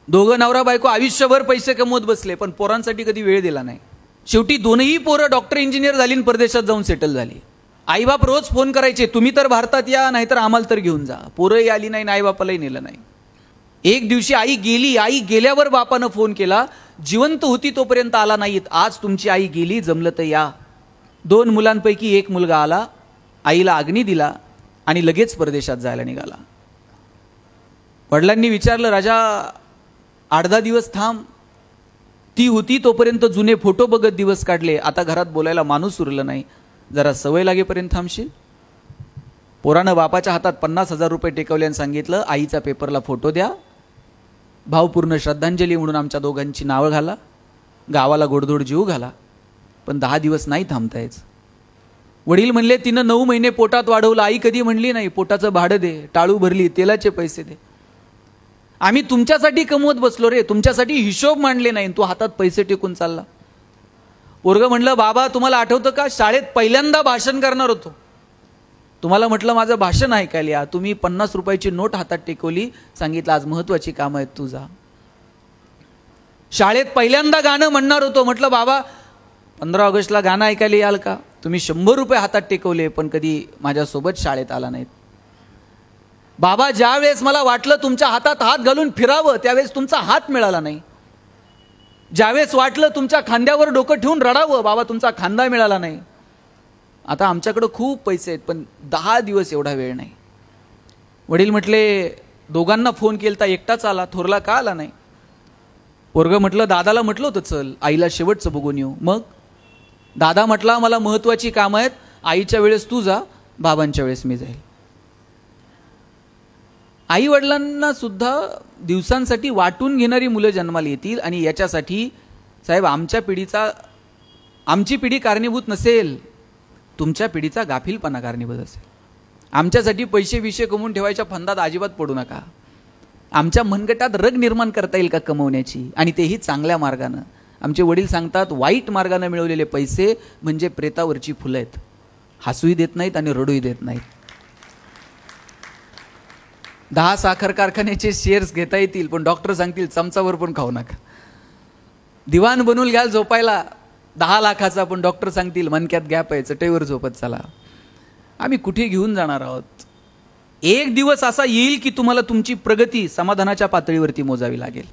दोघं नवरा बायको आयुष्यभर पैसे कमवत बसले, पण पोरांसाठी कधी वेळ दिला नाही. शेवटी दोनही पोरं डॉक्टर इंजिनियर झाली आणि परदेशात जाऊन सेटल झाली. आईबाप रोज फोन करायचे, तुम्ही तर भारतात या, नाहीतर आम्हाला तर घेऊन जा. पोरंही आली नाही, आईबापालाही नेलं नाही. एक दिवशी आई गेली. आई गेल्यावर बापानं फोन केला, जिवंत होती तोपर्यंत आला नाहीत, आज तुमची आई गेली, जमलं तर या. 2 मुलांपैकी एक मुलगा आला, आईला अग्नी दिला आणि लगेच परदेशात जायला निघाला. वडिलांनी विचारलं, राजा 8-10 दिवस थांब. ती होती तोपर्यंत जुने फोटो बघत दिवस काढले, आता घरात बोलायला माणूस उरलं नाही, जरा सवय लागेपर्यंत थांबशील. पोरानं बापाच्या हातात 50,000 रुपये टेकवले आणि सांगितलं, आईचा पेपरला फोटो द्या, भावपूर्ण श्रद्धांजली म्हणून आमच्या दोघांची नावं घाला, गावाला गोडधोड जीव घाला, पण 10 दिवस नाही थांबता यायचं. वडील म्हणले, तिनं 9 महिने पोटात वाढवलं. आई कधी म्हणली नाही, पोटाचं भाडं दे, टाळू भरली, तेलाचे पैसे दे. आम्ही तुमच्यासाठी कमवत बसलो रे, तुमच्यासाठी हिशोब मांडले नाही, तू हातात पैसे टेकून चालला. पोरगं म्हणलं, बाबा तुम्हाला आठवतं का, शाळेत पहिल्यांदा भाषण करणार होतो, तुम्हाला म्हटलं माझं भाषण ऐकायला या, तुम्ही 50 रुपयाची नोट हातात टेकवली, सांगितलं आज महत्वाची कामं आहेत, तू जा. शाळेत पहिल्यांदा गाणं म्हणणार होतो, म्हटलं बाबा 15 ऑगस्टला गाणं ऐकायला याल का, तुम्ही 100 रुपये हातात टेकवले, पण कधी माझ्यासोबत शाळेत आला नाहीत. बाबा ज्यावेळेस मला वाटलं तुमच्या हातात हात घालून फिरावं, त्यावेळेस तुमचा हात मिळाला नाही. ज्यावेळेस वाटलं तुमच्या खांद्यावर डोकं ठेवून रडावं, बाबा तुमचा खांदा मिळाला नाही. आता आमच्याकडे खूप पैसे आहेत, पण 10 दिवस एवढा वेळ नाही. वडील म्हटले, दोघांना फोन केलता, एकटाच आला, थोरला का आला नाही. पोरगं म्हटलं, दादाला म्हटलं होतं चल, आईला शेवटचं बघून येऊ. मग दादा म्हटला, मला महत्वाची कामं आहेत, आईच्या वेळेस तू जा, बाबांच्या वेळेस मी जाईल. आई वडिलांना सुद्धा दिवसांसाठी वाटून घेणारी मुलं जन्माला येतील, आणि याच्यासाठी साहेब आमची पिढी कारणीभूत नसेल, तुमच्या पिढीचा गाफीलपणा कारणीभूत असेल. आमच्यासाठी पैसे विषय कमवून ठेवायच्या फंदात अजिबात पडू नका. आमच्या मनगटात रग निर्माण करता येईल का कमवण्याची, आणि तेही चांगल्या मार्गानं. आमचे वडील सांगतात, वाईट मार्गाने मिळवलेले पैसे म्हणजे प्रेतावरची फुलं आहेत, हसूही देत नाहीत आणि रडूही देत नाहीत. 10 साखर कारखान्याचे शेअर्स घेता येतील, पण डॉक्टर सांगतील चमचावर पण खाऊ नका. दिवाण बनवून घ्याल झोपायला 10 लाखाचा, पण डॉक्टर सांगतील मनक्यात गॅप आहे, चटईवर झोपत चला. आम्ही कुठे घेऊन जाणार आहोत. एक दिवस असा येईल की तुम्हाला तुमची प्रगती समाधानाच्या पातळीवरती मोजावी लागेल.